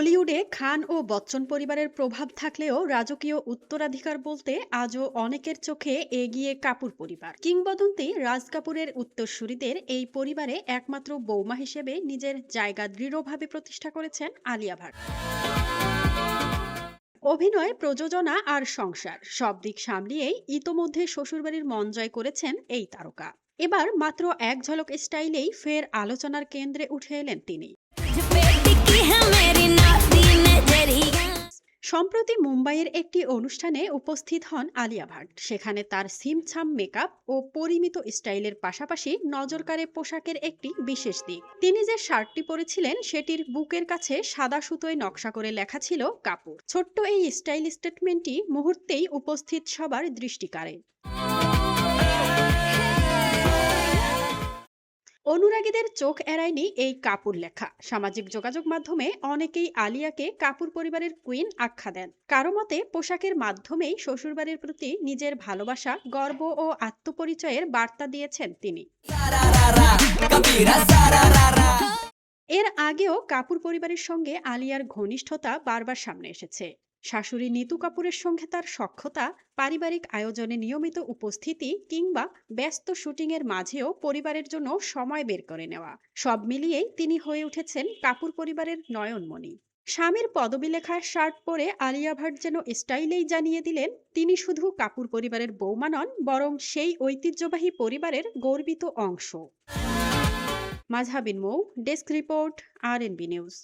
বলিউডে খান ও বচ্চন পরিবারের প্রভাব থাকলেও রাজকীয় উত্তরাধিকার বলতে আজও অনেকের চোখে এগিয়ে কাপুর পরিবার। কিংবদন্তি রাজ কাপুরের উত্তরসূরিদের এই পরিবারে একমাত্র বৌমা হিসেবে নিজের জায়গা দৃঢ়ভাবে প্রতিষ্ঠা করেছেন আলিয়া ভাট। অভিনয়, প্রযোজনা আর সংসার সব দিক সামলিয়েই ইতোমধ্যে শ্বশুরবাড়ির মন জয় করেছেন এই তারকা। এবার মাত্র এক ঝলক স্টাইলেই ফের আলোচনার কেন্দ্রে উঠে এলেন তিনি। সম্প্রতি মুম্বাইয়ের একটি অনুষ্ঠানে উপস্থিত হন আলিয়া ভাট। সেখানে তার ছিমছাম মেকআপ ও পরিমিত স্টাইলের পাশাপাশি নজর কাড়ে পোশাকের একটি বিশেষ দিক। তিনি যে শার্টটি পরেছিলেন সেটির বুকের কাছে সাদা সুতোয় নকশা করে লেখা ছিল কাপুর। ছোট্ট এই স্টাইল স্টেটমেন্টটি মুহূর্তেই উপস্থিত সবার দৃষ্টি কাড়ে। অনুরাগীদের চোখ এড়ায়নি এই কাপুর লেখা। সামাজিক যোগাযোগ মাধ্যমে অনেকেই আলিয়াকে কাপুর পরিবারের কুইন আখ্যা দেন। কারো মতে পোশাকের মাধ্যমেই শ্বশুরবাড়ির প্রতি নিজের ভালোবাসা, গর্ব ও আত্মপরিচয়ের বার্তা দিয়েছেন তিনি। এর আগেও কাপুর পরিবারের সঙ্গে আলিয়ার ঘনিষ্ঠতা বারবার সামনে এসেছে। শাশুড়ি নিতু কাপুরের সঙ্গে তার সখ্যতা, পারিবারিক আয়োজনে নিয়মিত উপস্থিতি কিংবা ব্যস্ত শুটিংয়ের মাঝেও পরিবারের জন্য সময় বের করে নেওয়া, সব মিলিয়েই তিনি হয়ে উঠেছেন কাপুর পরিবারের নয়নমণি। স্বামীর পদবি লেখা শার্ট পরে আলিয়া ভাট যেন স্টাইলেই জানিয়ে দিলেন তিনি শুধু কাপুর পরিবারের বৌমা নন, বরং সেই ঐতিহ্যবাহী পরিবারের গর্বিত অংশ। মাজহাবিন মৌ, ডেস্ক রিপোর্ট, RNB নিউজ।